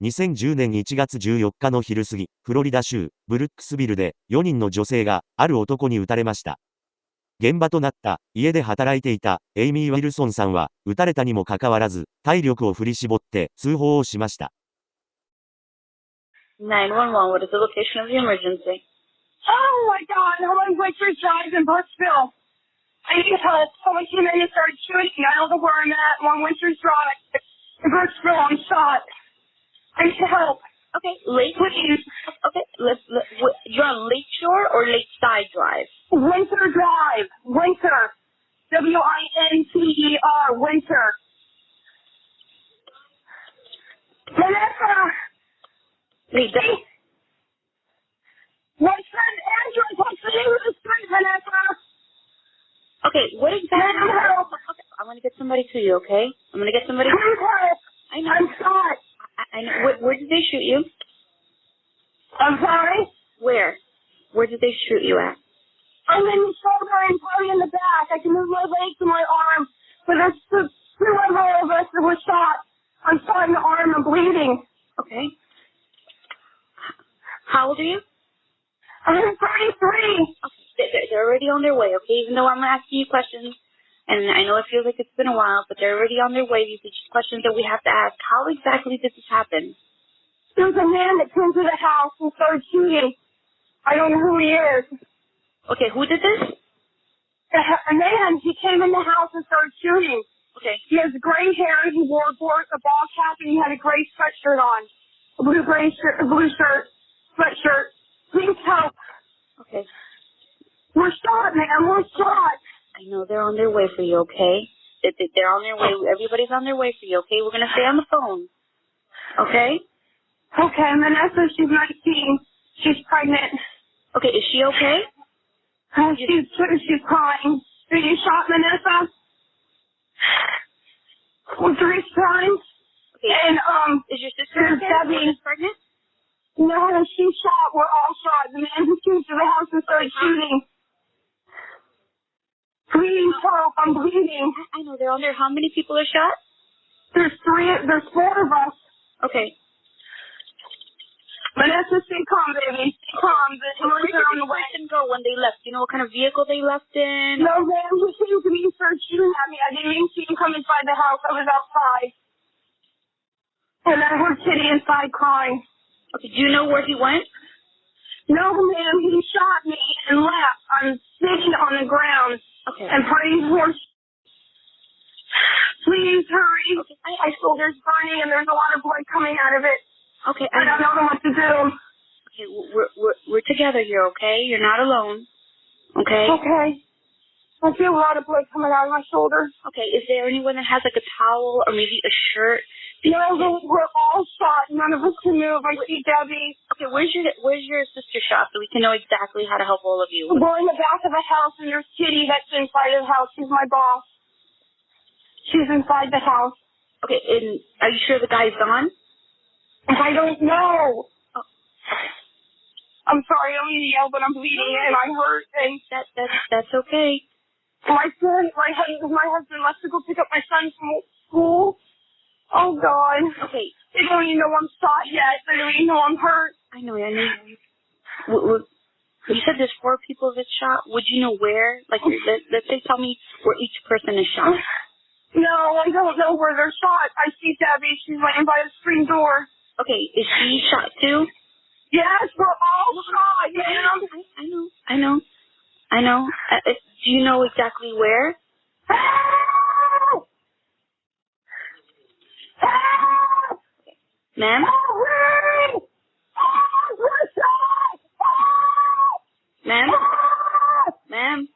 2010年1月14日の昼過ぎ、フロリダ州、ブルックスビルで、4人の女性が、ある男に撃たれました。現場となった、家で働いていた、エイミー・ウィルソンさんは、撃たれたにもかかわらず、体力を振り絞って、通報をしました。911, what is the location of the emergency? Oh my God, I'm on Winters Drive in Brooksville. I need help. Someone came in and started shooting. I don't know where I'm at. I'm on Winters Drive in Brooksville. I'm shot. I need help. Okay, please. Okay, you're on Lakeshore or Lakeside Drive? Winter Drive. Winter. W-I-N-T-E-R. Winter. Vanessa. Hey. What's the address? What's the name of the street, Vanessa? Okay, what exactly? Okay, I'm gonna get somebody to you, okay? I'm gonna get somebody. Please help. I know. I'm shot. I know. Where did they shoot you? I'm sorry? Where? Where did they shoot you at? I'm in the shoulder and probably in the back. I can move my legs and my arm. But there's two of us that were shot. I'm shot in the arm. I'm bleeding. Okay. How old are you? I'm 33. Okay. They're already on their way, okay? Even though I'm asking you questions, and I know it feels like it's been a while, but they're already on their way. These are just questions that we have to ask. How exactly did this happen? There's a man that came to the house and started shooting. I don't know who he is. Okay, who did this? A man. He came in the house and started shooting. Okay. He has gray hair. He wore a ball cap, and he had a gray sweatshirt on. A blue shirt, sweatshirt. Please help. Okay. We're shot, man. We're shot. I know they're on their way for you, okay? They're on their way. Everybody's on their way for you, okay? We're going to stay on the phone. Okay? Okay, Vanessa, she's 19. She's pregnant. Okay, is she okay? She's crying. Are you shot, Vanessa? Well, 3 times. Okay. And, is your sister okay? Pregnant? No, she's shot. We're all shot. The man who came to the house and started shooting. Please help. I'm bleeding. I know. They're on there. How many people are shot? There's 4 of us. Okay. Vanessa, stay calm, baby. Stay calm. The ambulance are on the way. Where did the person go when they left? Do you know what kind of vehicle they left in? No, man. He came to me and started shooting at me. I didn't even see him come inside the house. I was outside. And I heard Kitty inside crying. Okay. Do you know where he went? No, ma'am. He shot me and left. I'm sitting on the ground. Okay. And praying for. Please hurry. Okay. My shoulder's burning and there's a lot of blood coming out of it. Okay. I don't know what to do. Okay. We're together here. Okay. You're not alone. Okay. Okay. I feel a lot of blood coming out of my shoulder. Okay. Is there anyone that has like a towel or maybe a shirt? No, we're all shot. None of us can move. I see Debbie. Okay, where's your sister shot so we can know exactly how to help all of you? We're in the back of the house, and there's Kitty that's inside of the house. She's my boss. She's inside the house. Okay, and are you sure the guy's gone? I don't know. Oh. I'm sorry, I don't mean to yell, but I'm bleeding and I hurt. And that's okay. My husband left to go pick up my son from school. Oh, God. Okay. They don't even know I'm shot yet. They don't even know I'm hurt. I know. You said there's 4 people that shot. Would you know where? Like, let's say tell me where each person is shot. No, I don't know where they're shot. I see Debbie. She's laying by the screen door. Okay. Is she shot too? Yes, we're all shot, man. I know. Do you know exactly where? Ma'am? Ma'am?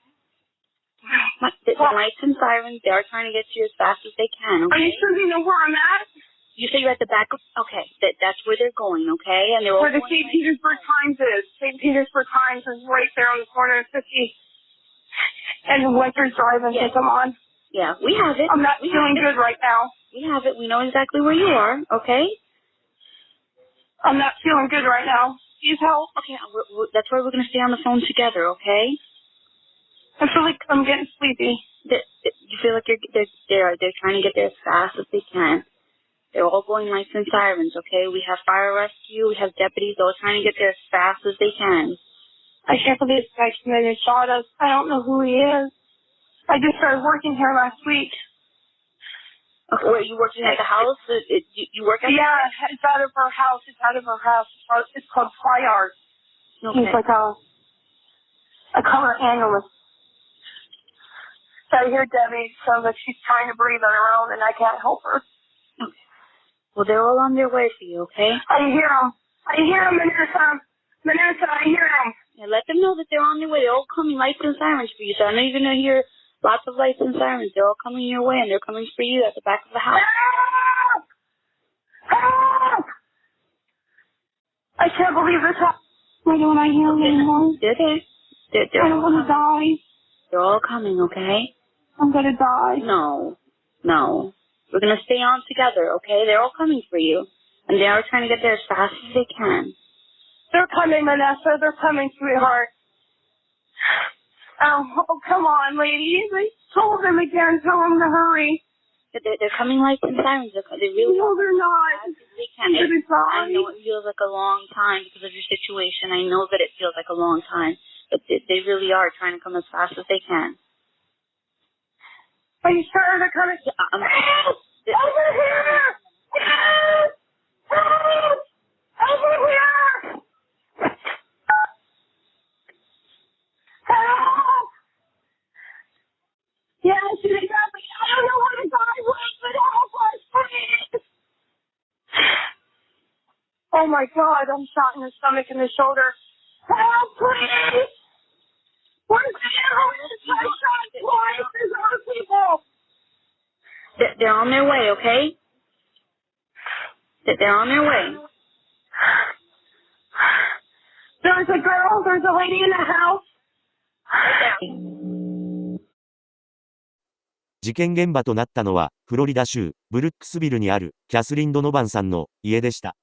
The lights and sirens, they are trying to get to you as fast as they can, okay? Are you sure you know where I'm at? You say you're at the back of... Okay, that's where they're going, okay? And they're where the St. Petersburg Times is. St. Petersburg Times is right there on the corner of 50 and Winters Drive and take them on. Yeah, we have it. I'm not feeling good right now. We have it. We know exactly where you are, okay? I'm not feeling good right now. Please help. Okay, that's why we're going to stay on the phone together, okay? I feel like I'm getting sleepy. You feel like they're trying to get there as fast as they can. They're all going lights and sirens, okay? We have fire rescue, we have deputies, they're all trying to get there as fast as they can. I can't believe this guy came in and shot us. I don't know who he is. I just started working here last week. Okay, were you working at the house? You work at the Yeah, it's out of her house. It's out of her house. It's called Fly Art. Okay. He's like a color analyst. So I hear Debbie sounds like she's trying to breathe on her own, and I can't help her. Okay. Well, they're all on their way for you, okay? I hear them. I hear them, Manessa. Manessa, I hear them. Yeah, let them know that they're on their way. They're all coming lights and sirens for you. So I know you're going to hear lots of lights and sirens. They're all coming your way, and they're coming for you at the back of the house. Help! Help! I can't believe this happened. Why don't I hear them anymore? They're there. I don't want to die. They're all coming, okay? I'm going to die. No. We're going to stay on together, okay? They're all coming for you. And they are trying to get there as fast as they can. They're coming, Manessa. They're coming, sweetheart. Oh, come on, ladies. I told them again. Tell them to hurry. They're coming lights and sirens. They really No, they're not. They can. I know it feels like a long time because of your situation. I know that it feels like a long time. But they really are trying to come as fast as they can. Are you sure they're coming? Help! Over here! Help! Help! Over here! Help! Yes, exactly. I don't know where to go. But help us, please! Oh my God, I'm shot in the stomach and the shoulder. Help, please! Where's the arrow? I shot twice. There's other people. They're on their way, okay? They're on their way. There's a girl. There's a lady in the house. 事件現場となったのは、フロリダ州、ブルックスビルにある、キャスリン・ドノバンさんの家でした。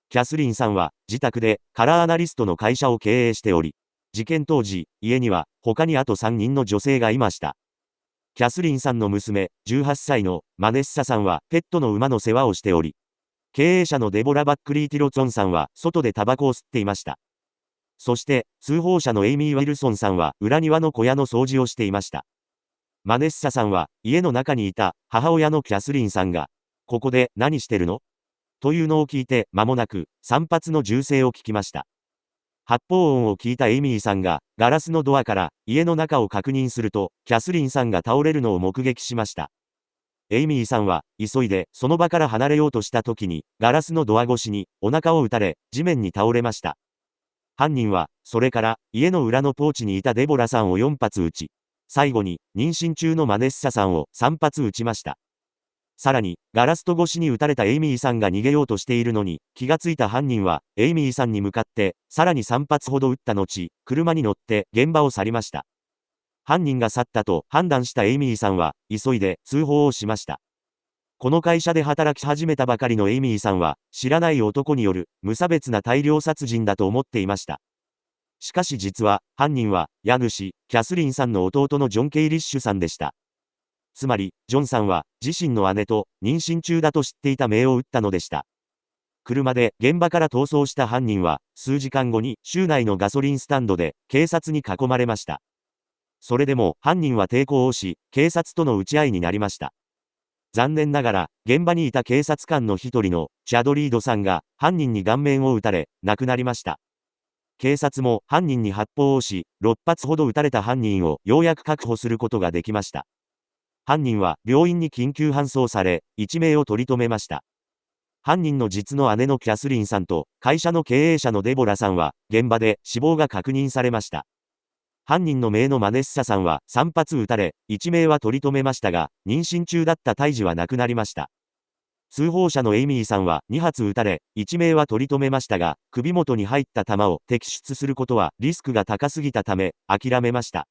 キャスリンさんは、自宅で、カラーアナリストの会社を経営しており、事件当時、家には、他にあと3人の女性がいました。キャスリンさんの娘、18歳のマネッサさんは、ペットの馬の世話をしており、経営者のデボラ・バックリー・ティロツォンさんは、外でタバコを吸っていました。そして、通報者のエイミー・ウィルソンさんは、裏庭の小屋の掃除をしていました。マネッサさんは、家の中にいた、母親のキャスリンさんが、ここで、何してるのというのを聞いて、間もなく、3発の銃声を聞きました。発砲音を聞いたエイミーさんが、ガラスのドアから、家の中を確認すると、キャスリンさんが倒れるのを目撃しました。エイミーさんは、急いで、その場から離れようとした時に、ガラスのドア越しに、お腹を撃たれ、地面に倒れました。犯人は、それから、家の裏のポーチにいたデボラさんを4発撃ち、最後に、妊娠中のマネッサさんを3発撃ちました。さらに、ガラス戸越しに撃たれたエイミーさんが逃げようとしているのに、気がついた犯人は、エイミーさんに向かって、さらに3発ほど撃った後、車に乗って現場を去りました。犯人が去ったと判断したエイミーさんは、急いで通報をしました。この会社で働き始めたばかりのエイミーさんは、知らない男による無差別な大量殺人だと思っていました。しかし実は、犯人は、家主、キャスリンさんの弟のジョン・ケイリッシュさんでした。つまり、ジョンさんは、自身の姉と、妊娠中だと知っていた銘を打ったのでした。車で、現場から逃走した犯人は、数時間後に、州内のガソリンスタンドで、警察に囲まれました。それでも、犯人は抵抗をし、警察との撃ち合いになりました。残念ながら、現場にいた警察官の一人の、チャドリードさんが、犯人に顔面を撃たれ、亡くなりました。警察も犯人に発砲をし、6発ほど撃たれた犯人をようやく確保することができました。犯人は病院に緊急搬送され、一命を取り留めました。犯人の実の姉のキャスリンさんと、会社の経営者のデボラさんは、現場で死亡が確認されました。犯人の姪のマネッサさんは3発撃たれ、一命は取り留めましたが、妊娠中だった胎児は亡くなりました。通報者のエイミーさんは2発撃たれ、一命は取り留めましたが、首元に入った弾を摘出することはリスクが高すぎたため、諦めました。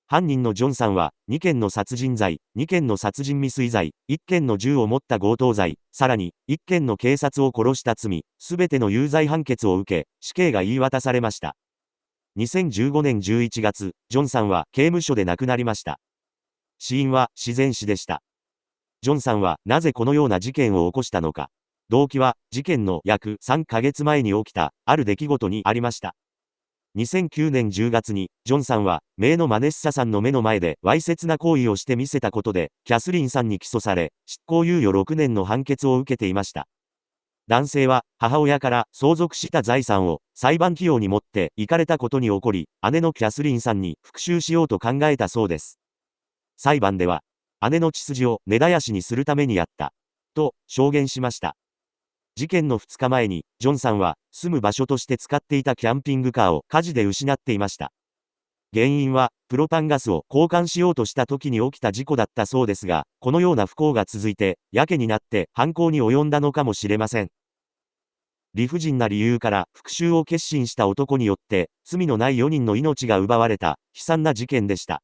犯人のジョンさんは、2件の殺人罪、2件の殺人未遂罪、1件の銃を持った強盗罪、さらに、1件の警察を殺した罪、すべての有罪判決を受け、死刑が言い渡されました。2015年11月、ジョンさんは刑務所で亡くなりました。死因は自然死でした。ジョンさんはなぜこのような事件を起こしたのか。動機は、事件の約3ヶ月前に起きた、ある出来事にありました。2009年10月に、ジョンさんは、姪のマネッサさんの目の前で、わいせつな行為をして見せたことで、キャスリンさんに起訴され、執行猶予6年の判決を受けていました。男性は、母親から相続した財産を、裁判費用に持って行かれたことに怒り、姉のキャスリンさんに復讐しようと考えたそうです。裁判では、姉の血筋を根絶やしにするためにやった、と証言しました。事件の2日前に、ジョンさんは、住む場所として使っていたキャンピングカーを火事で失っていました。原因は、プロパンガスを交換しようとした時に起きた事故だったそうですが、このような不幸が続いて、やけになって犯行に及んだのかもしれません。理不尽な理由から復讐を決心した男によって、罪のない4人の命が奪われた、悲惨な事件でした。